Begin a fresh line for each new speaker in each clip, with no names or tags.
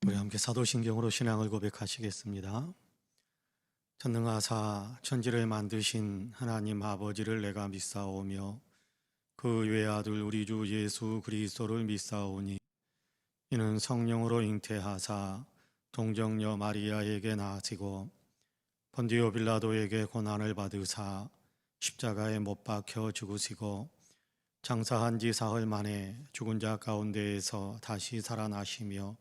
우리 함께 사도신경으로 신앙을 고백하시겠습니다. 전능하사 천지를 만드신 하나님 아버지를 내가 믿사오며 그 외아들 우리 주 예수 그리스도를 믿사오니 이는 성령으로 잉태하사 동정녀 마리아에게 나시고 본디오 빌라도에게 고난을 받으사 십자가에 못 박혀 죽으시고 장사한 지 사흘 만에 죽은 자 가운데에서 다시 살아나시며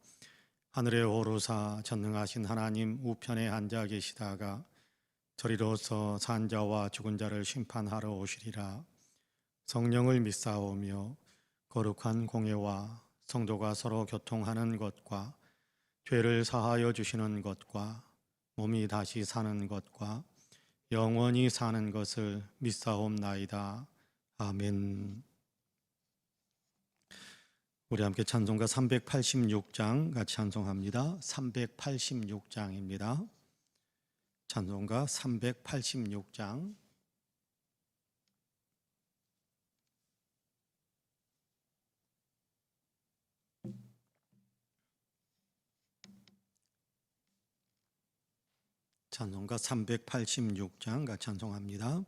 하늘에 오르사 전능하신 하나님 우편에 앉아 계시다가 저리로서 산 자와 죽은 자를 심판하러 오시리라. 성령을 믿사오며 거룩한 공예와 성도가 서로 교통하는 것과 죄를 사하여 주시는 것과 몸이 다시 사는 것과 영원히 사는 것을 믿사옵나이다. 아멘. 우리 함께 찬송가 386장 같이 찬송합니다. 386장입니다. 찬송가 386장. 찬송가 386장 같이 찬송합니다.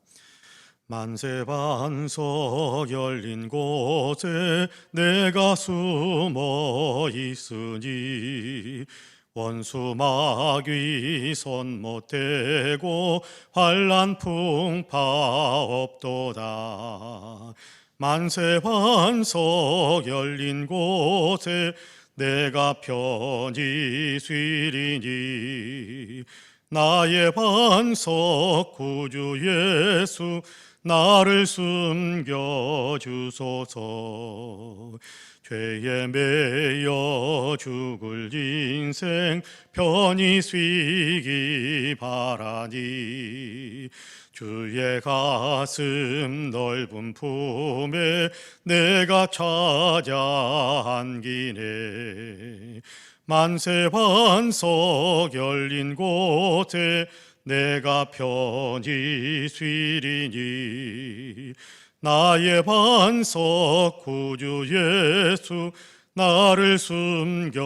만세반석 열린 곳에 내가 숨어 있으니 원수 마귀 손 못 대고 환난 풍파 없도다. 만세반석 열린 곳에 내가 편히 쉬리니 나의 반석 구주 예수 나를 숨겨주소서. 죄에 매여 죽을 인생 편히 쉬기 바라니 주의 가슴 넓은 품에 내가 찾아 안기네. 만세반석 열린 곳에 내가 편히 쉬리니 나의 반석 구주 예수 나를 숨겨주소서.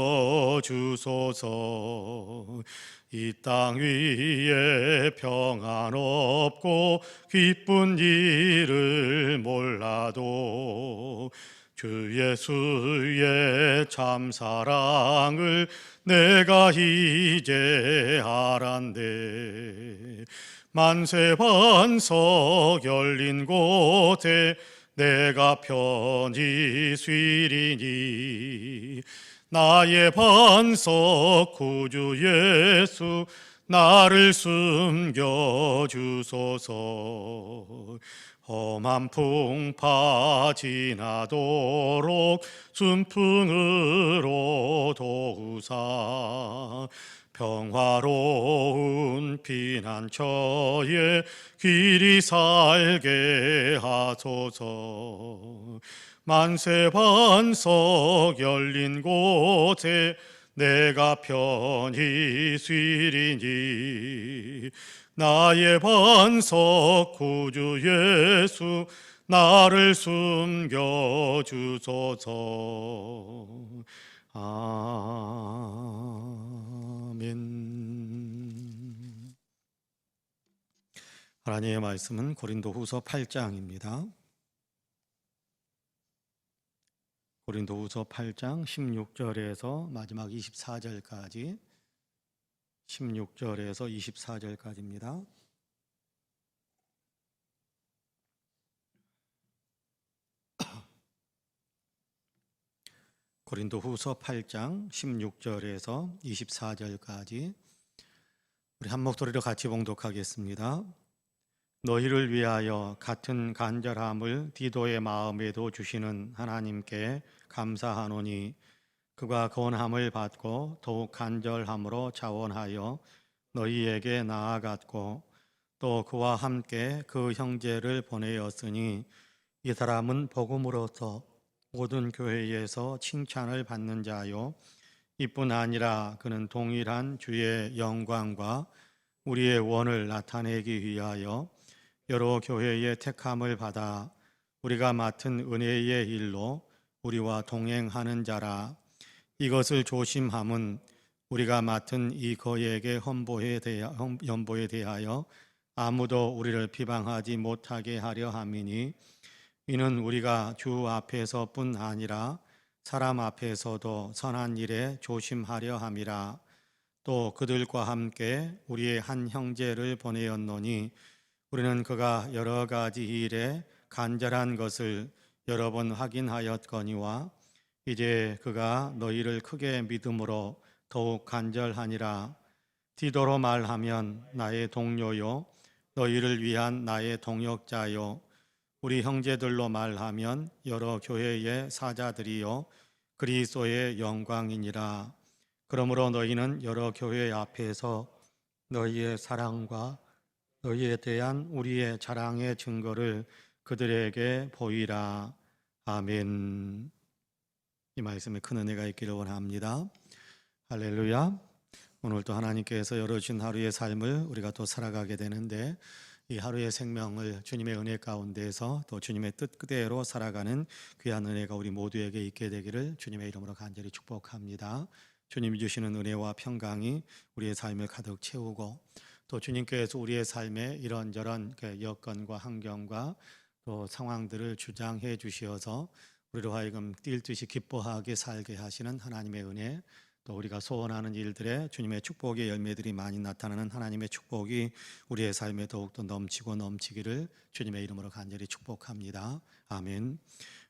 이 땅 위에 평안 없고 기쁜 일을 몰라도 주 예수의 참 사랑을 내가 이제 알았네. 만세반석 열린 곳에 내가 편히 쉬리니 나의 반석 구주 예수 나를 숨겨주소서. 험한 풍파 지나도록 순풍으로 도우사 평화로운 피난처에 길이 살게 하소서. 만세반석 열린 곳에 내가 편히 쉬리니 나의 반석 구주 예수 나를 숨겨주소서. 아멘. 하나님의 말씀은 고린도후서 8장입니다. 고린도후서 8장 16절에서 마지막 24절까지 16절에서 24절까지입니다. 고린도후서 8장 16절에서 24절까지 우리 한 목소리로 같이 봉독하겠습니다. 너희를 위하여 같은 간절함을 디도의 마음에도 주시는 하나님께 감사하노니 그가 권함을 받고 더욱 간절함으로 자원하여 너희에게 나아갔고 또 그와 함께 그 형제를 보내었으니 이 사람은 복음으로서 모든 교회에서 칭찬을 받는 자요 이뿐 아니라 그는 동일한 주의 영광과 우리의 원을 나타내기 위하여 여러 교회의 택함을 받아 우리가 맡은 은혜의 일로 우리와 동행하는 자라. 이것을 조심함은 우리가 맡은 이 거액의 연보에 대하여 아무도 우리를 비방하지 못하게 하려 함이니 이는 우리가 주 앞에서뿐 아니라 사람 앞에서도 선한 일에 조심하려 함이라. 또 그들과 함께 우리의 한 형제를 보내었노니 우리는 그가 여러 가지 일에 간절한 것을 여러 번 확인하였거니와 이제 그가 너희를 크게 믿음으로 더욱 간절하니라. 디도로 말하면 나의 동료요 너희를 위한 나의 동역자요 우리 형제들로 말하면 여러 교회의 사자들이요 그리스도의 영광이니라. 그러므로 너희는 여러 교회 앞에서 너희의 사랑과 너희에 대한 우리의 자랑의 증거를 그들에게 보이라. 아멘. 이 말씀에 큰 은혜가 있기를 원합니다. 할렐루야. 오늘도 하나님께서 열어주신 하루의 삶을 우리가 또 살아가게 되는데 이 하루의 생명을 주님의 은혜 가운데서 또 주님의 뜻 그대로 살아가는 귀한 은혜가 우리 모두에게 있게 되기를 주님의 이름으로 간절히 축복합니다. 주님이 주시는 은혜와 평강이 우리의 삶을 가득 채우고 또 주님께서 우리의 삶에 이런저런 여건과 환경과 또 상황들을 주장해 주시어서 우리로 하여금 뛸 듯이 기뻐하게 살게 하시는 하나님의 은혜, 또 우리가 소원하는 일들에 주님의 축복의 열매들이 많이 나타나는 하나님의 축복이 우리의 삶에 더욱더 넘치고 넘치기를 주님의 이름으로 간절히 축복합니다. 아멘.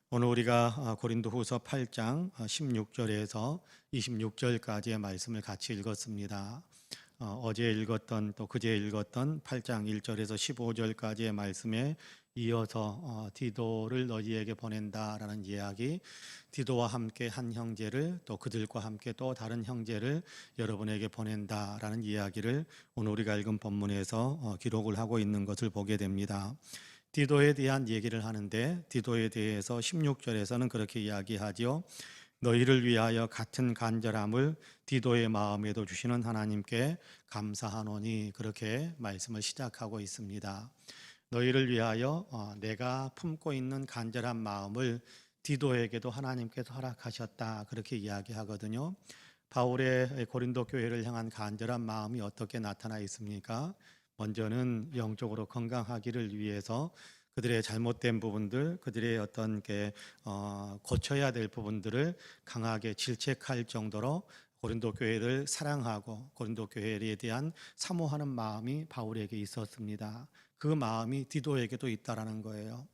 오늘 우리가 고린도후서 8장 16절에서 26절까지의 말씀을 같이 읽었습니다. 어제 읽었던 또 그제 읽었던 8장 1절에서 15절까지의 말씀에 이어서 디도를 너희에게 보낸다라는 이야기, 디도와 함께 한 형제를 또 그들과 함께 또 다른 형제를 여러분에게 보낸다라는 이야기를 오늘 우리가 읽은 본문에서 기록을 하고 있는 것을 보게 됩니다. 디도에 대한 얘기를 하는데 디도에 대해서 16절에서는 그렇게 이야기하죠. 너희를 위하여 같은 간절함을 디도의 마음에도 주시는 하나님께 감사하노니, 그렇게 말씀을 시작하고 있습니다. 너희를 위하여 내가 품고 있는 간절한 마음을 디도에게도 하나님께서 허락하셨다, 그렇게 이야기하거든요. 바울의 고린도 교회를 향한 간절한 마음이 어떻게 나타나 있습니까? 먼저는 영적으로 건강하기를 위해서 그들의 잘못된 부분들, 그들의 어떤 고쳐야 될 부분들을 강하게 질책할 정도로 고린도 교회를 사랑하고 고린도 교회에 대한 사모하는 마음이 바울에게 있었습니다. 그 마음이 디도에게도 있다라는 거예요.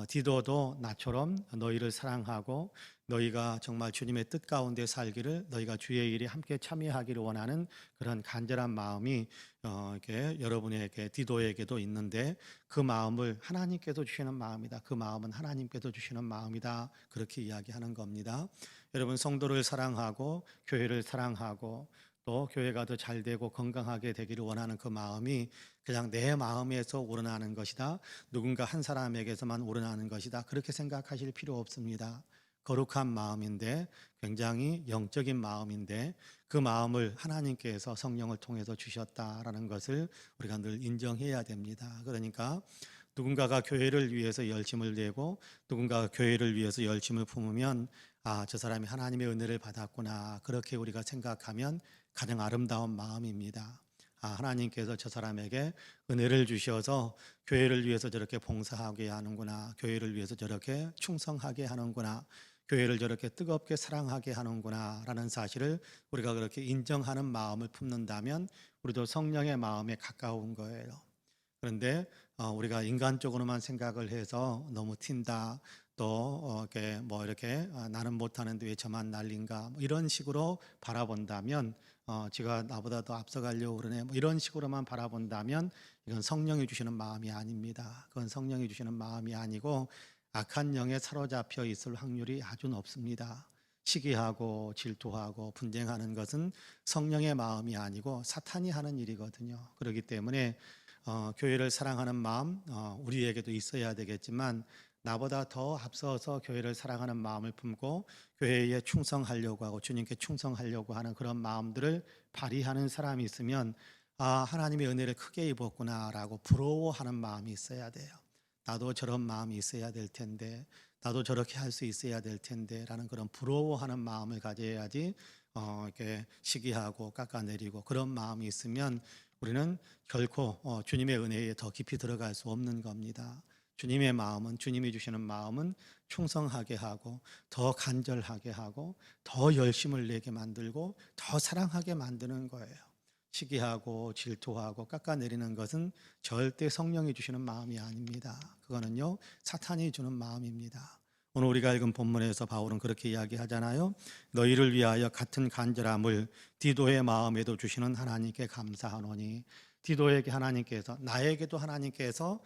디도도 나처럼 너희를 사랑하고 너희가 정말 주님의 뜻 가운데 살기를, 너희가 주의 일에 함께 참여하기를 원하는 그런 간절한 마음이 이렇게 여러분에게, 디도에게도 있는데 그 마음을 하나님께서 주시는 마음이다. 그 마음은 하나님께서 주시는 마음이다. 그렇게 이야기하는 겁니다. 여러분, 성도를 사랑하고 교회를 사랑하고 또 교회가 더 잘 되고 건강하게 되기를 원하는 그 마음이 그냥 내 마음에서 우러나는 것이다, 누군가 한 사람에게서만 우러나는 것이다, 그렇게 생각하실 필요 없습니다. 거룩한 마음인데, 굉장히 영적인 마음인데 그 마음을 하나님께서 성령을 통해서 주셨다라는 것을 우리가 늘 인정해야 됩니다. 그러니까 누군가가 교회를 위해서 열심을 내고 누군가가 교회를 위해서 열심을 품으면 저 사람이 하나님의 은혜를 받았구나, 그렇게 우리가 생각하면 가장 아름다운 마음입니다. 하나님께서 저 사람에게 은혜를 주셔서 교회를 위해서 저렇게 봉사하게 하는구나, 교회를 위해서 저렇게 충성하게 하는구나, 교회를 저렇게 뜨겁게 사랑하게 하는구나 라는 사실을 우리가 그렇게 인정하는 마음을 품는다면 우리도 성령의 마음에 가까운 거예요. 그런데 우리가 인간적으로만 생각을 해서 너무 튄다, 또 이렇게 나는 못하는데 왜 저만 난린가, 이런 식으로 바라본다면, 지가 나보다 더 앞서가려고 그러네, 이런 식으로만 바라본다면 이건 성령이 주시는 마음이 아닙니다. 그건 성령이 주시는 마음이 아니고 악한 영에 사로잡혀 있을 확률이 아주 높습니다. 시기하고 질투하고 분쟁하는 것은 성령의 마음이 아니고 사탄이 하는 일이거든요. 그렇기 때문에 교회를 사랑하는 마음 우리에게도 있어야 되겠지만, 나보다 더 앞서서 교회를 사랑하는 마음을 품고 교회에 충성하려고 하고 주님께 충성하려고 하는 그런 마음들을 발휘하는 사람이 있으면 하나님의 은혜를 크게 입었구나라고 부러워하는 마음이 있어야 돼요. 나도 저런 마음이 있어야 될 텐데, 나도 저렇게 할 수 있어야 될 텐데 라는 그런 부러워하는 마음을 가져야지 이렇게 시기하고 깎아내리고 그런 마음이 있으면 우리는 결코 주님의 은혜에 더 깊이 들어갈 수 없는 겁니다. 주님의 마음은, 주님이 주시는 마음은 충성하게 하고 더 간절하게 하고 더 열심을 내게 만들고 더 사랑하게 만드는 거예요. 시기하고 질투하고 깎아내리는 것은 절대 성령이 주시는 마음이 아닙니다. 그거는요, 사탄이 주는 마음입니다. 오늘 우리가 읽은 본문에서 바울은 그렇게 이야기하잖아요. 너희를 위하여 같은 간절함을 디도의 마음에도 주시는 하나님께 감사하노니. 디도에게 하나님께서, 나에게도 하나님께서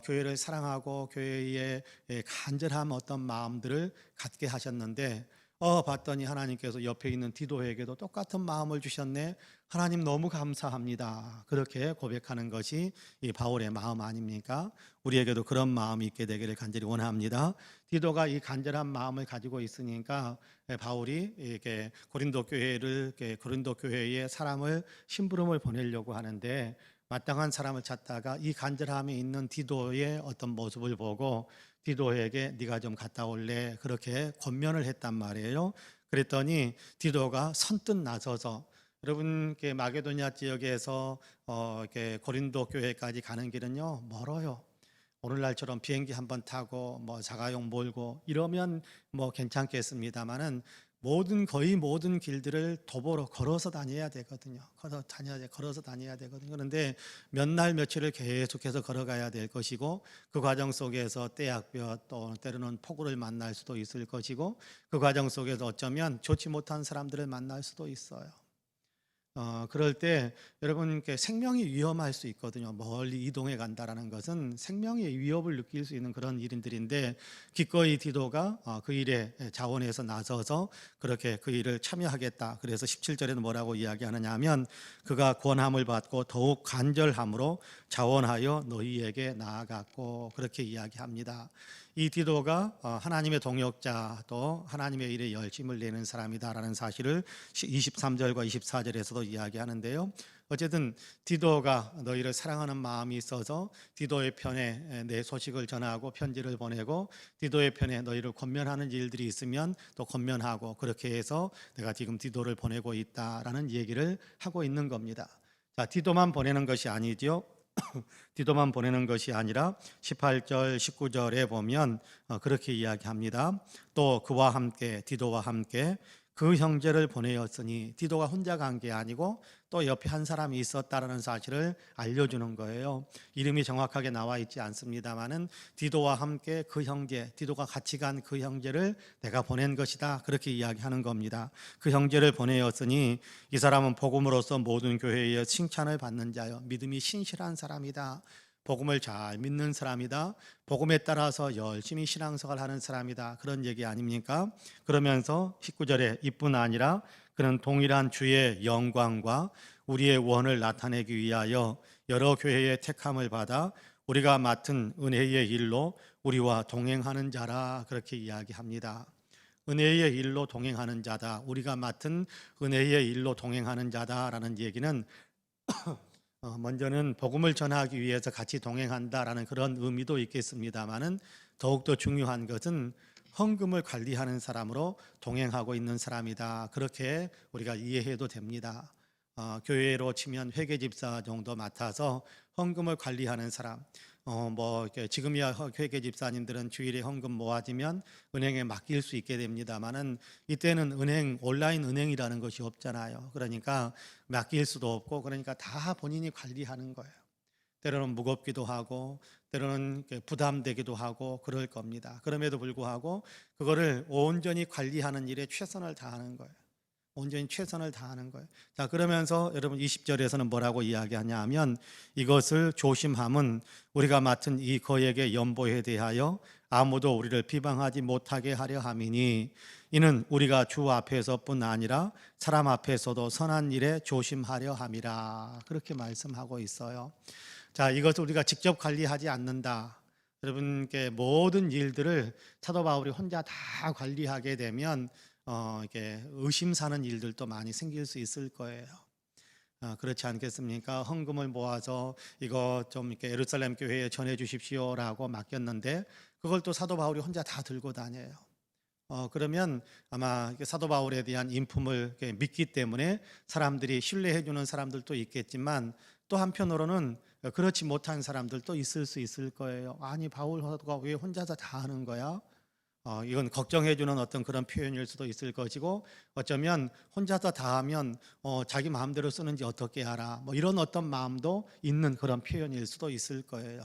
교회를 사랑하고 교회의 간절한 어떤 마음들을 갖게 하셨는데 봤더니 하나님께서 옆에 있는 디도에게도 똑같은 마음을 주셨네. 하나님 너무 감사합니다. 그렇게 고백하는 것이 이 바울의 마음 아닙니까? 우리에게도 그런 마음이 있게 되기를 간절히 원합니다. 디도가 이 간절한 마음을 가지고 있으니까 바울이 이렇게 고린도 교회에 사람을 심부름을 보내려고 하는데 마땅한 사람을 찾다가 이 간절함이 있는 디도의 어떤 모습을 보고 디도에게 네가 좀 갔다 올래 그렇게 권면을 했단 말이에요. 그랬더니 디도가 선뜻 나서서 여러분 마게도냐 지역에서 이렇게 고린도 교회까지 가는 길은요 멀어요. 오늘날처럼 비행기 한번 타고 뭐 자가용 몰고 이러면 뭐 괜찮겠습니다만은 거의 모든 길들을 도보로 걸어서 다녀야 되거든요. 걸어서 다녀야 되거든요. 그런데 몇 날 며칠을 계속해서 걸어가야 될 것이고 그 과정 속에서 떼약볕 또 때로는 폭우를 만날 수도 있을 것이고 그 과정 속에서 어쩌면 좋지 못한 사람들을 만날 수도 있어요. 그럴 때 여러분 생명이 위험할 수 있거든요. 멀리 이동해 간다라는 것은 생명의 위협을 느낄 수 있는 그런 일들인데 기꺼이 디도가 그 일에 자원해서 나서서 그렇게 그 일을 참여하겠다. 그래서 17절에는 뭐라고 이야기하느냐 하면 그가 권함을 받고 더욱 간절함으로 자원하여 너희에게 나아갔고 그렇게 이야기합니다. 이 디도가 하나님의 동역자 또 하나님의 일에 열심을 내는 사람이다라는 사실을 23절과 24절에서도 이야기하는데요. 어쨌든 디도가 너희를 사랑하는 마음이 있어서 디도의 편에 내 소식을 전하고 편지를 보내고 디도의 편에 너희를 권면하는 일들이 있으면 또 권면하고 그렇게 해서 내가 지금 디도를 보내고 있다라는 얘기를 하고 있는 겁니다. 자, 디도만 보내는 것이 아니죠. 디도만 보내는 것이 아니라 18절 19절에 보면 그렇게 이야기합니다. 또 그와 함께 디도와 함께 그 형제를 보내었으니 디도가 혼자 간 게 아니고 또 옆에 한 사람이 있었다라는 사실을 알려주는 거예요. 이름이 정확하게 나와 있지 않습니다만은 디도와 함께 그 형제, 디도가 같이 간 그 형제를 내가 보낸 것이다 그렇게 이야기하는 겁니다. 그 형제를 보내었으니 이 사람은 복음으로서 모든 교회에 칭찬을 받는 자요 믿음이 신실한 사람이다. 복음을 잘 믿는 사람이다. 복음에 따라서 열심히 신앙생활 하는 사람이다. 그런 얘기 아닙니까? 그러면서 19절에 이뿐 아니라 그는 동일한 주의 영광과 우리의 원을 나타내기 위하여 여러 교회의 택함을 받아 우리가 맡은 은혜의 일로 우리와 동행하는 자라 그렇게 이야기합니다. 은혜의 일로 동행하는 자다. 우리가 맡은 은혜의 일로 동행하는 자다라는 얘기는 먼저는 복음을 전하기 위해서 같이 동행한다라는 그런 의미도 있겠습니다만은 더욱더 중요한 것은 헌금을 관리하는 사람으로 동행하고 있는 사람이다. 그렇게 우리가 이해해도 됩니다. 교회로 치면 회계집사 정도 맡아서 헌금을 관리하는 사람. 지금이야 회계집사님들은 주일에 헌금 모아지면 은행에 맡길 수 있게 됩니다만은 이때는 온라인 은행이라는 것이 없잖아요. 그러니까 맡길 수도 없고 그러니까 다 본인이 관리하는 거예요. 때로는 무겁기도 하고 때로는 부담되기도 하고 그럴 겁니다. 그럼에도 불구하고 그거를 온전히 관리하는 일에 최선을 다하는 거예요. 온전히 최선을 다하는 거예요. 자, 그러면서 여러분 20절에서는 뭐라고 이야기하냐 하면 이것을 조심함은 우리가 맡은 이 거액의 연보에 대하여 아무도 우리를 비방하지 못하게 하려 함이니 이는 우리가 주 앞에서뿐 아니라 사람 앞에서도 선한 일에 조심하려 함이라 그렇게 말씀하고 있어요. 자, 이것을 우리가 직접 관리하지 않는다. 여러분께 모든 일들을 사도 바울이 혼자 다 관리하게 되면 이렇게 의심사는 일들도 많이 생길 수 있을 거예요. 그렇지 않겠습니까? 헌금을 모아서 이거 좀 이렇게 예루살렘 교회에 전해 주십시오라고 맡겼는데 그걸 또 사도 바울이 혼자 다 들고 다녀요. 그러면 아마 사도 바울에 대한 인품을 믿기 때문에 사람들이 신뢰해 주는 사람들도 있겠지만, 또 한편으로는 그렇지 못한 사람들도 있을 수 있을 거예요. 아니, 바울 사도가 왜 혼자서 다 하는 거야? 이건 걱정해 주는 어떤 그런 표현일 수도 있을 것이고, 어쩌면 혼자서 다 하면 자기 마음대로 쓰는지 어떻게 알아? 뭐 이런 어떤 마음도 있는 그런 표현일 수도 있을 거예요.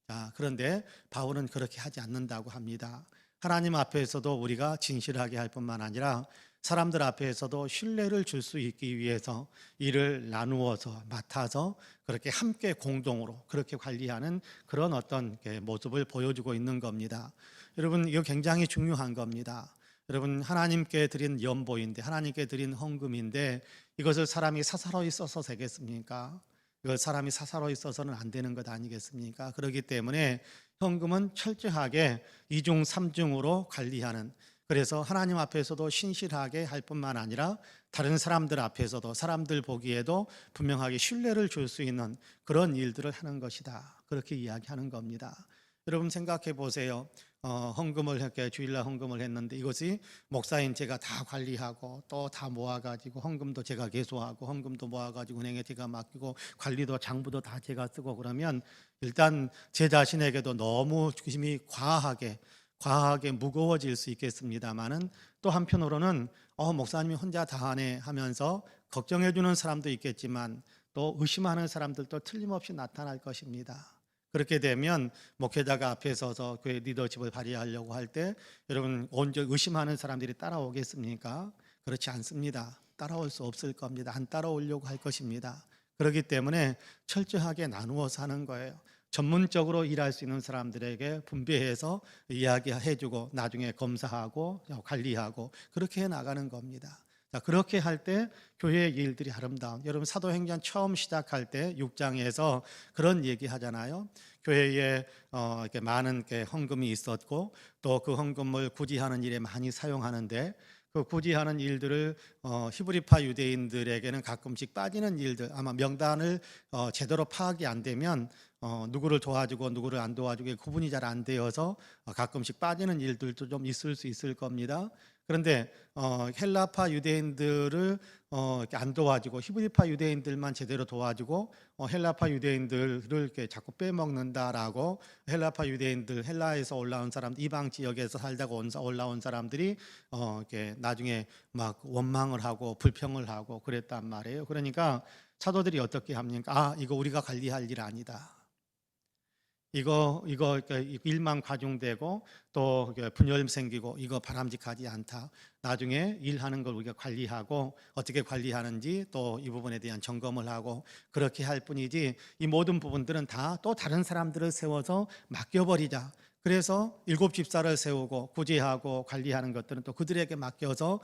자, 그런데 바울은 그렇게 하지 않는다고 합니다. 하나님 앞에서도 우리가 진실하게 할 뿐만 아니라 사람들 앞에서도 신뢰를 줄 수 있기 위해서 일을 나누어서 맡아서 그렇게 함께 공동으로 그렇게 관리하는 그런 어떤 모습을 보여주고 있는 겁니다. 여러분, 이거 굉장히 중요한 겁니다. 여러분, 하나님께 드린 연보인데, 하나님께 드린 헌금인데, 이것을 사람이 사사로이 써서 되겠습니까? 이걸 사람이 사사로이 써서는 안 되는 것 아니겠습니까? 그렇기 때문에 헌금은 철저하게 이중삼중으로 관리하는, 그래서 하나님 앞에서도 신실하게 할 뿐만 아니라 다른 사람들 앞에서도, 사람들 보기에도 분명하게 신뢰를 줄 수 있는 그런 일들을 하는 것이다, 그렇게 이야기하는 겁니다. 여러분, 생각해 보세요. 헌금을 이렇게 주일날 헌금을 했는데, 이것이 목사인 제가 다 관리하고 또 다 모아가지고, 헌금도 제가 계수하고 헌금도 모아가지고 은행에 제가 맡기고 관리도 장부도 다 제가 쓰고, 그러면 일단 제 자신에게도 너무 힘이 과하게 무거워질 수 있겠습니다만은, 또 한편으로는 목사님이 혼자 다 하네 하면서 걱정해 주는 사람도 있겠지만, 또 의심하는 사람들도 틀림없이 나타날 것입니다. 그렇게 되면 목회자가 앞에 서서 교회 리더십을 발휘하려고 할 때, 여러분, 온전 의심하는 사람들이 따라오겠습니까? 그렇지 않습니다. 따라올 수 없을 겁니다. 안 따라오려고 할 것입니다. 그렇기 때문에 철저하게 나누어서 하는 거예요. 전문적으로 일할 수 있는 사람들에게 분배해서 이야기해주고, 나중에 검사하고 관리하고, 그렇게 해 나가는 겁니다. 자, 그렇게 할 때 교회의 일들이 아름다운, 여러분, 사도행전 처음 시작할 때 6장에서 그런 얘기 하잖아요. 교회에 이렇게 많은 헌금이 있었고, 또 그 헌금을 구제하는 일에 많이 사용하는데, 그 구제하는 일들을 히브리파 유대인들에게는 가끔씩 빠지는 일들, 아마 명단을 제대로 파악이 안 되면 누구를 도와주고 누구를 안 도와주고 구분이 잘 안 되어서 가끔씩 빠지는 일들도 좀 있을 수 있을 겁니다. 그런데 헬라파 유대인들을 이렇게 안 도와주고 히브리파 유대인들만 제대로 도와주고, 헬라파 유대인들을 이렇게 자꾸 빼먹는다라고, 헬라파 유대인들, 헬라에서 올라온 사람, 이방 지역에서 살다가 올라온 사람들이 이렇게 나중에 막 원망을 하고 불평을 하고 그랬단 말이에요. 그러니까 사도들이 어떻게 합니까? 이거 우리가 관리할 일 아니다. 이거 일만 과중되고 또 분열 생기고 이거 바람직하지 않다. 나중에 일하는 걸 우리가 관리하고, 어떻게 관리하는지 또 이 부분에 대한 점검을 하고 그렇게 할 뿐이지, 이 모든 부분들은 다 또 다른 사람들을 세워서 맡겨버리자. 그래서 7집사를 세우고 구제하고 관리하는 것들은 또 그들에게 맡겨서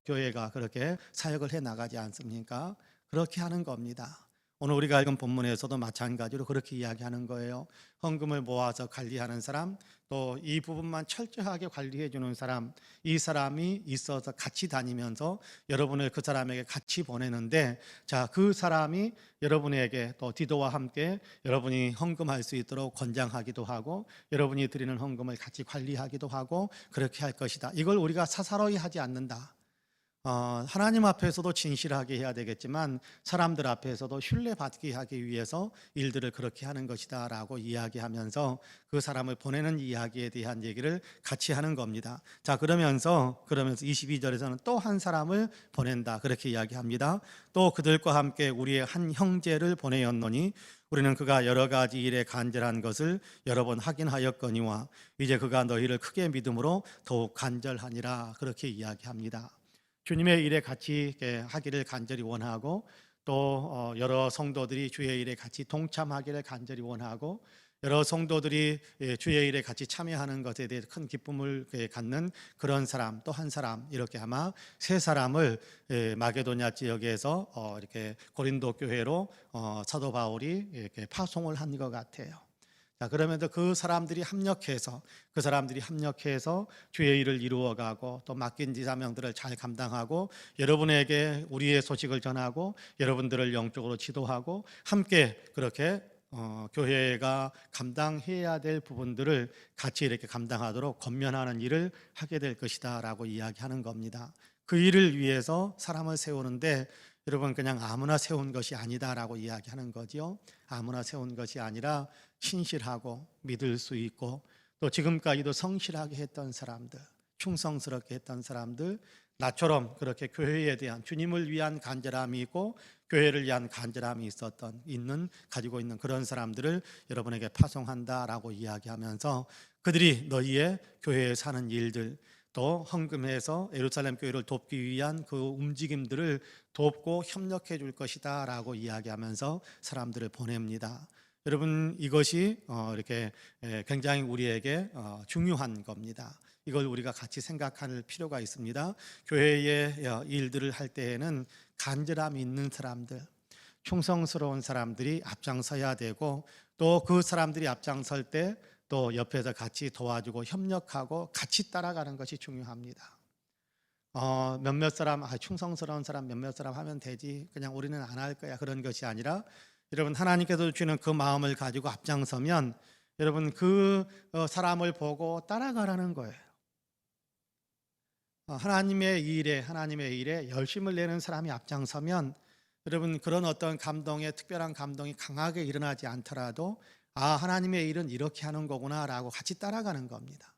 교회가 그렇게 사역을 해 나가지 않습니까? 그렇게 하는 겁니다. 오늘 우리가 읽은 본문에서도 마찬가지로 그렇게 이야기하는 거예요. 헌금을 모아서 관리하는 사람, 또 이 부분만 철저하게 관리해 주는 사람, 이 사람이 있어서 같이 다니면서 여러분을 그 사람에게 같이 보내는데, 자, 그 사람이 여러분에게 또 디도와 함께 여러분이 헌금할 수 있도록 권장하기도 하고, 여러분이 드리는 헌금을 같이 관리하기도 하고 그렇게 할 것이다. 이걸 우리가 사사로이 하지 않는다. 하나님 앞에서도 진실하게 해야 되겠지만 사람들 앞에서도 신뢰받게 하기 위해서 일들을 그렇게 하는 것이다 라고 이야기하면서 그 사람을 보내는 이야기에 대한 얘기를 같이 하는 겁니다. 자, 그러면서 22절에서는 또 한 사람을 보낸다, 그렇게 이야기합니다. 또 그들과 함께 우리의 한 형제를 보내었노니 우리는 그가 여러 가지 일에 간절한 것을 여러 번 확인하였거니와 이제 그가 너희를 크게 믿음으로 더욱 간절하니라, 그렇게 이야기합니다. 주님의 일에 같이 하기를 간절히 원하고, 또 여러 성도들이 주의 일에 같이 동참하기를 간절히 원하고, 여러 성도들이 주의 일에 같이 참여하는 것에 대해 큰 기쁨을 갖는 그런 사람, 또 한 사람, 이렇게 아마 세 사람을 마게도냐 지역에서 이렇게 고린도 교회로 사도 바울이 이렇게 파송을 한 것 같아요. 자, 그러면서 그 사람들이 합력해서 주의 일을 이루어가고, 또 맡긴 지사명들을 잘 감당하고, 여러분에게 우리의 소식을 전하고 여러분들을 영적으로 지도하고 함께 그렇게 교회가 감당해야 될 부분들을 같이 이렇게 감당하도록 권면하는 일을 하게 될 것이다라고 이야기하는 겁니다. 그 일을 위해서 사람을 세우는데 여러분 그냥 아무나 세운 것이 아니다라고 이야기하는 거지요. 아무나 세운 것이 아니라 신실하고 믿을 수 있고 또 지금까지도 성실하게 했던 사람들, 충성스럽게 했던 사람들, 나처럼 그렇게 교회에 대한 주님을 위한 간절함이 있고 교회를 위한 간절함이 가지고 있는 그런 사람들을 여러분에게 파송한다라고 이야기하면서 그들이 너희의 교회에 사는 일들 또 헌금해서 예루살렘 교회를 돕기 위한 그 움직임들을 돕고 협력해 줄 것이다라고 이야기하면서 사람들을 보냅니다. 여러분 이것이 이렇게 굉장히 우리에게 중요한 겁니다. 이걸 우리가 같이 생각할 필요가 있습니다. 교회의 일들을 할 때에는 간절함이 있는 사람들, 충성스러운 사람들이 앞장서야 되고 또 그 사람들이 앞장설 때 또 옆에서 같이 도와주고 협력하고 같이 따라가는 것이 중요합니다. 몇몇 사람, 충성스러운 사람 몇몇 사람 하면 되지, 그냥 우리는 안 할 거야, 그런 것이 아니라 여러분 하나님께서 주는 그 마음을 가지고 앞장서면 여러분 그 사람을 보고 따라가라는 거예요. 하나님의 일에 열심을 내는 사람이 앞장서면 여러분 그런 어떤 특별한 감동이 강하게 일어나지 않더라도 하나님의 일은 이렇게 하는 거구나라고 같이 따라가는 겁니다.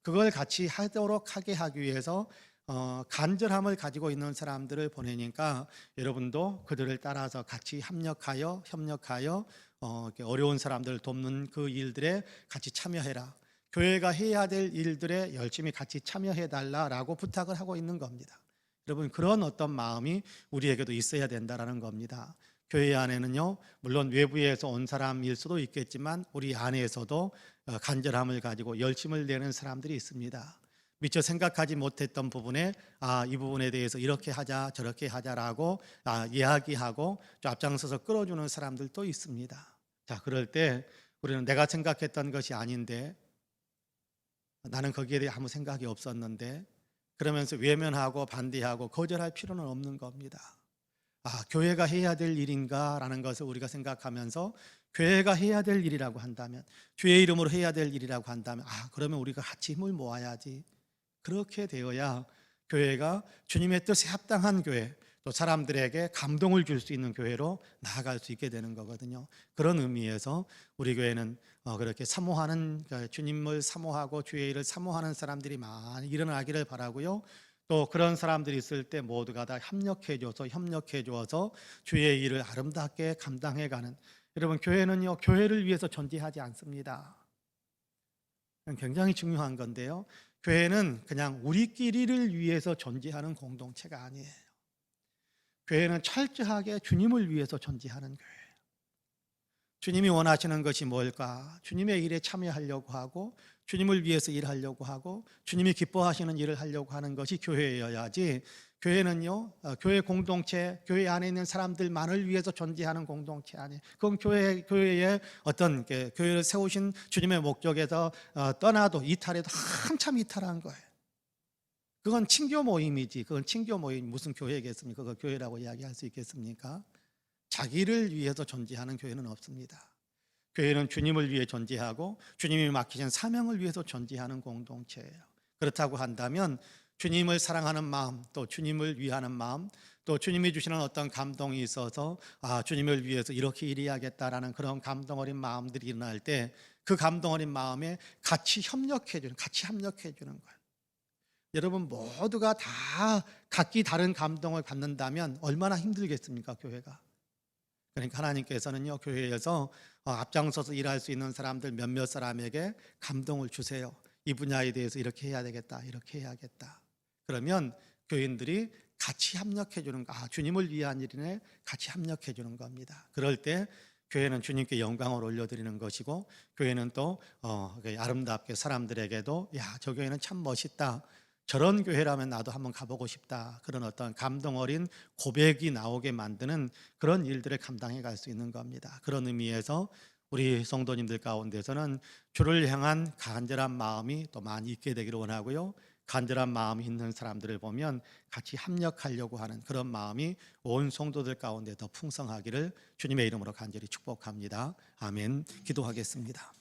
그걸 같이 하게 하기 위해서 간절함을 가지고 있는 사람들을 보내니까 여러분도 그들을 따라서 같이 협력하여 어려운 사람들을 돕는 그 일들에 같이 참여해라. 교회가 해야 될 일들에 열심히 같이 참여해 달라라고 부탁을 하고 있는 겁니다. 여러분 그런 어떤 마음이 우리에게도 있어야 된다라는 겁니다. 교회 안에는요, 물론 외부에서 온 사람일 수도 있겠지만 우리 안에서도 간절함을 가지고 열심을 내는 사람들이 있습니다. 미처 생각하지 못했던 부분에 이 부분에 대해서 이렇게 하자 저렇게 하자라고 이야기하고 또 앞장서서 끌어주는 사람들도 있습니다. 자, 그럴 때 우리는 내가 생각했던 것이 아닌데, 나는 거기에 대해 아무 생각이 없었는데, 그러면서 외면하고 반대하고 거절할 필요는 없는 겁니다. 교회가 해야 될 일인가 라는 것을 우리가 생각하면서 교회가 해야 될 일이라고 한다면, 주의 이름으로 해야 될 일이라고 한다면 그러면 우리가 같이 힘을 모아야지. 그렇게 되어야 교회가 주님의 뜻에 합당한 교회, 또 사람들에게 감동을 줄 수 있는 교회로 나아갈 수 있게 되는 거거든요. 그런 의미에서 우리 교회는 그렇게 주님을 사모하고 주의 일을 사모하는 사람들이 많이 일어나기를 바라고요. 또 그런 사람들이 있을 때 모두가 다 협력해 주어서 주의 일을 아름답게 감당해가는, 여러분 교회는요, 교회를 위해서 존재하지 않습니다. 굉장히 중요한 건데요, 교회는 그냥 우리끼리를 위해서 존재하는 공동체가 아니에요. 교회는 철저하게 주님을 위해서 존재하는 교회예요. 주님이 원하시는 것이 뭘까? 주님의 일에 참여하려고 하고 주님을 위해서 일하려고 하고 주님이 기뻐하시는 일을 하려고 하는 것이 교회여야지, 교회는요, 교회 공동체, 교회 안에 있는 사람들만을 위해서 존재하는 공동체 아니에요. 그건 교회의 어떤 교회를 세우신 주님의 목적에서 떠나도 이탈해도 한참 이탈한 거예요. 그건 친교 모임이지. 그건 친교 모임, 무슨 교회겠습니까? 그거 교회라고 이야기할 수 있겠습니까? 자기를 위해서 존재하는 교회는 없습니다. 교회는 주님을 위해 존재하고 주님이 맡기신 사명을 위해서 존재하는 공동체예요. 그렇다고 한다면 주님을 사랑하는 마음, 또 주님을 위하는 마음, 또 주님이 주시는 어떤 감동이 있어서 주님을 위해서 이렇게 일해야겠다라는 그런 감동 어린 마음들이 일어날 때 그 감동 어린 마음에 같이 협력해 주는 거예요. 여러분 모두가 다 각기 다른 감동을 갖는다면 얼마나 힘들겠습니까, 교회가? 그러니까 하나님께서는요, 교회에서 앞장서서 일할 수 있는 사람들 몇몇 사람에게 감동을 주세요. 이 분야에 대해서 이렇게 해야 되겠다, 이렇게 해야겠다. 그러면 교인들이 같이 협력해 주는 거, 주님을 위한 일이네, 같이 협력해 주는 겁니다. 그럴 때 교회는 주님께 영광을 올려드리는 것이고, 교회는 또 아름답게 사람들에게도 저 교회는 참 멋있다, 저런 교회라면 나도 한번 가보고 싶다, 그런 어떤 감동 어린 고백이 나오게 만드는 그런 일들을 감당해 갈 수 있는 겁니다. 그런 의미에서 우리 성도님들 가운데서는 주를 향한 간절한 마음이 또 많이 있게 되기를 원하고요, 간절한 마음이 있는 사람들을 보면 같이 합력하려고 하는 그런 마음이 온 성도들 가운데 더 풍성하기를 주님의 이름으로 간절히 축복합니다. 아멘. 기도하겠습니다.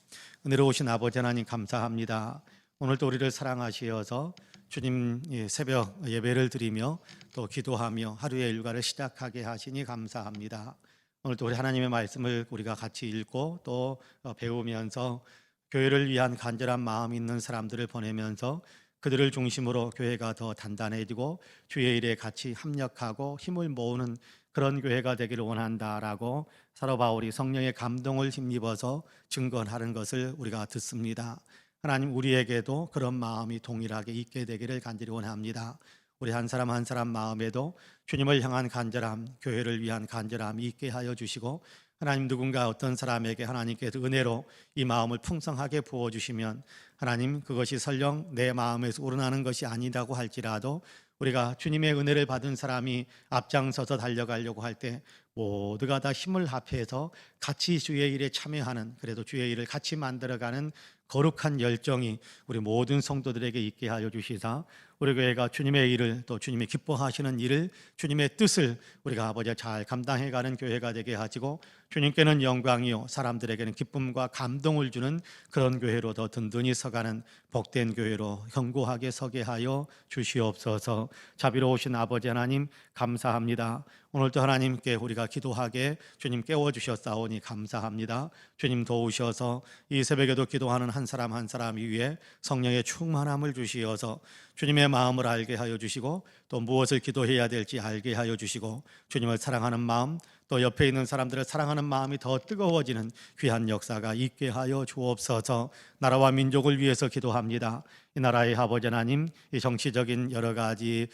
은혜로우신 아버지 하나님 감사합니다. 오늘도 우리를 사랑하시어서 주님 새벽 예배를 드리며 또 기도하며 하루의 일과를 시작하게 하시니 감사합니다. 오늘도 우리 하나님의 말씀을 우리가 같이 읽고 또 배우면서 교회를 위한 간절한 마음 있는 사람들을 보내면서 그들을 중심으로 교회가 더 단단해지고 주의 일에 같이 합력하고 힘을 모으는 그런 교회가 되기를 원한다라고 사도 바울이 성령의 감동을 힘입어서 증거하는 것을 우리가 듣습니다. 하나님, 우리에게도 그런 마음이 동일하게 있게 되기를 간절히 원합니다. 우리 한 사람 한 사람 마음에도 주님을 향한 간절함, 교회를 위한 간절함이 있게 하여 주시고, 하나님, 누군가 어떤 사람에게 하나님께서 은혜로 이 마음을 풍성하게 부어주시면 하나님, 그것이 설령 내 마음에서 우러나는 것이 아니라고 할지라도 우리가 주님의 은혜를 받은 사람이 앞장서서 달려가려고 할 때 모두가 다 힘을 합해서 같이 주의 일에 참여하는, 그래도 주의 일을 같이 만들어가는 거룩한 열정이 우리 모든 성도들에게 있게 하여 주시사 우리 교회가 주님의 일을, 또 주님이 기뻐하시는 일을, 주님의 뜻을 우리가 아버지 잘 감당해가는 교회가 되게 하시고, 주님께는 영광이요 사람들에게는 기쁨과 감동을 주는 그런 교회로 더 든든히 서가는 복된 교회로 견고하게 서게 하여 주시옵소서. 자비로우신 아버지 하나님 감사합니다. 오늘도 하나님께 우리가 기도하게 주님 깨워주셨사오니 감사합니다. 주님 도우셔서 이 새벽에도 기도하는 한 사람 한 사람 위에 성령의 충만함을 주시어서 주님의 마음을 알게 하여 주시고, 또 무엇을 기도해야 될지 알게 하여 주시고, 주님을 사랑하는 마음, 또 옆에 있는 사람들을 사랑하는 마음이 더 뜨거워지는 귀한 역사가 있게 하여 주옵소서. 나라와 민족을 위해서 기도합니다. 이 나라의 아버지 하나님, 이 정치적인 여러 가지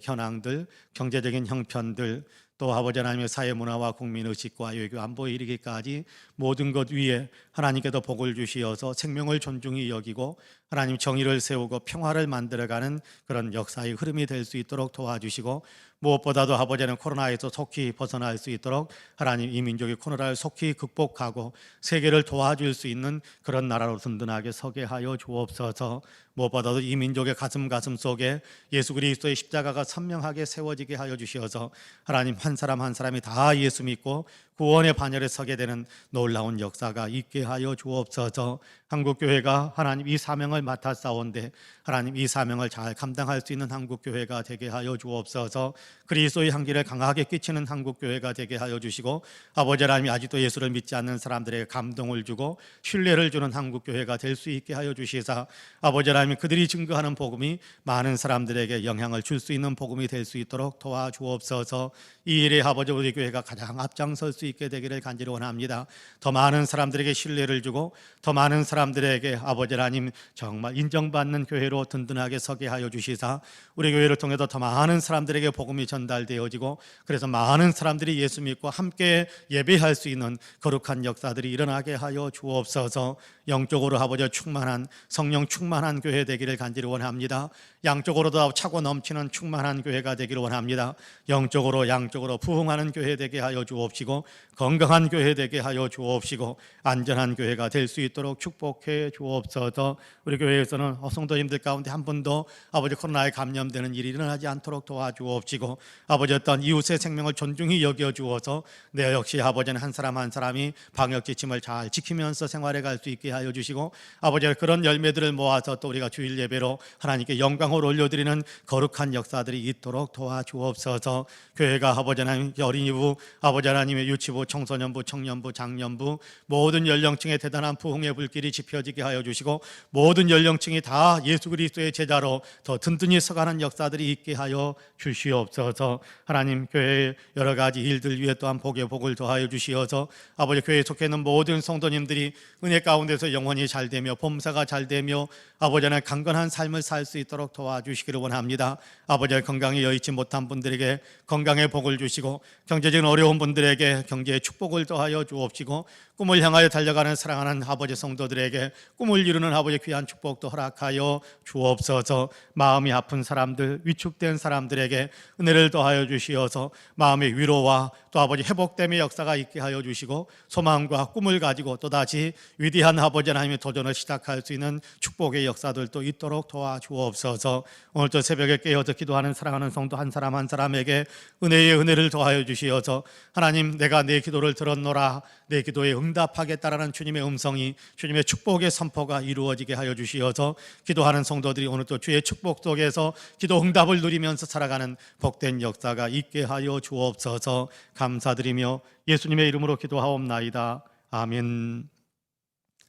현황들, 경제적인 형편들, 또 아버지 하나님의 사회 문화와 국민의식과 외교 안보에 이르기까지 모든 것 위에 하나님께도 복을 주시어서 생명을 존중히 여기고 하나님 정의를 세우고 평화를 만들어가는 그런 역사의 흐름이 될 수 있도록 도와주시고, 무엇보다도 아버지는 코로나에서 속히 벗어날 수 있도록 하나님 이 민족이 코로나를 속히 극복하고 세계를 도와줄 수 있는 그런 나라로 든든하게 서게 하여 주옵소서. 무엇보다도 이 민족의 가슴 속에 예수 그리스도의 십자가가 선명하게 세워지게 하여 주시어서 하나님 한 사람 한 사람이 다 예수 믿고 구원의 반열에 서게 되는 놀라운 역사가 있게 하여 주옵소서. 한국교회가 하나님 이 사명을 맡았사온데 하나님 이 사명을 잘 감당할 수 있는 한국교회가 되게 하여 주옵소서. 그리스도의 향기를 강하게 끼치는 한국교회가 되게 하여 주시고, 아버지 하나님 아직도 예수를 믿지 않는 사람들에게 감동을 주고 신뢰를 주는 한국교회가 될 수 있게 하여 주시사, 아버지 하나님 그들이 증거하는 복음이 많은 사람들에게 영향을 줄 수 있는 복음이 될 수 있도록 도와주옵소서. 이 일에 아버지 우리 교회가 가장 앞장설 수 있게 되기를 간절히 원합니다. 더 많은 사람들에게 신뢰를 주고 더 많은 사람들에게 아버지 하나님 정말 인정받는 교회로 든든하게 서게 하여 주시사, 우리 교회를 통해서 더 많은 사람들에게 복음이 전달되어지고, 그래서 많은 사람들이 예수 믿고 함께 예배할 수 있는 거룩한 역사들이 일어나게 하여 주옵소서. 영적으로 아버지 충만한, 성령 충만한 교회 되기를 간절히 원합니다. 양쪽으로도 차고 넘치는 충만한 교회가 되기를 원합니다. 영적으로 양적으로 부흥하는 교회 되게 하여 주옵시고, 건강한 교회 되게 하여 주옵시고, 안전한 교회가 될 수 있도록 축복해 주옵소서. 우리 교회에서는 성도님들 가운데 한 번도 아버지 코로나에 감염되는 일이 일어나지 않도록 도와주옵시고, 아버지 어떤 이웃의 생명을 존중히 여겨 주어서 내 역시 아버지는 한 사람 한 사람이 방역 지침을 잘 지키면서 생활해 갈 수 있게 하여 주시고, 아버지 그런 열매들을 모아서 또 우리가 주일 예배로 하나님께 영광을 올려드리는 거룩한 역사들이 있도록 도와주옵소서. 교회가 아버지 하나님 어린이부, 아버지 하나님의 유치부, 청소년부, 청년부, 장년부 모든 연령층의 대단한 부흥의 불길이 지펴지게 하여 주시고, 모든 연령층이 다 예수 그리스도의 제자로 더 든든히 서가는 역사들이 있게 하여 주시옵소서. 하나님 교회의 여러 가지 일들 위에 또한 복의 복을 더하여 주시어서 아버지 교회에 속해 있는 모든 성도님들이 은혜 가운데서 영원히 잘되며 범사가 잘되며 아버지 하나님 강건한 삶을 살 수 있도록 도와주시기를 원합니다. 아버지 건강에 여의치 못한 분들에게 건강의 복을 주시고, 경제적인 어려운 분들에게 경제의 축복을 더하여 주옵시고, 꿈을 향하여 달려가는 사랑하는 아버지 성도들에게 꿈을 이루는 아버지 귀한 축복도 허락하여 주옵소서. 마음이 아픈 사람들, 위축된 사람들에게 은혜를 더하여 주시어서 마음의 위로와 또 아버지 회복됨의 역사가 있게 하여 주시고 소망과 꿈을 가지고 또다시 위대한 아버지 하나님의 도전을 시작할 수 있는 축복의 역사들도 있도록 도와주옵소서. 오늘도 새벽에 깨어서 기도하는 사랑하는 성도 한 사람 한 사람에게 은혜의 은혜를 더하여 주시어서 하나님, 내가 내 기도를 들었노라, 내 기도에 응답하겠다라는 주님의 음성이, 주님의 축복의 선포가 이루어지게 하여 주시어서 기도하는 성도들이 오늘 또 주의 축복 속에서 기도 응답을 누리면서 살아가는 복된 역사가 있게 하여 주옵소서. 감사드리며 예수님의 이름으로 기도하옵나이다. 아멘.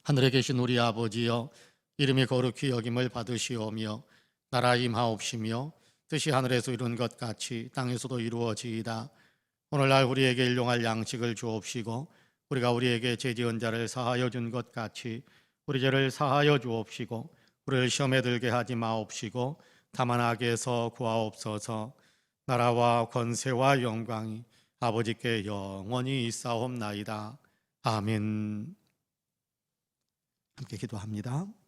하늘에 계신 우리 아버지여, 이름이 거룩히 여김을 받으시오며 나라 임하옵시며 뜻이 하늘에서 이룬 것 같이 땅에서도 이루어지이다. 오늘날 우리에게 일용할 양식을 주옵시고 우리가 우리에게 죄 지은 자를 사하여 준 것 같이 우리 죄를 사하여 주옵시고 우리를 시험에 들게 하지 마옵시고 다만 악에서 구하옵소서. 나라와 권세와 영광이 아버지께 영원히 있사옵나이다. 아멘. 함께 기도합니다.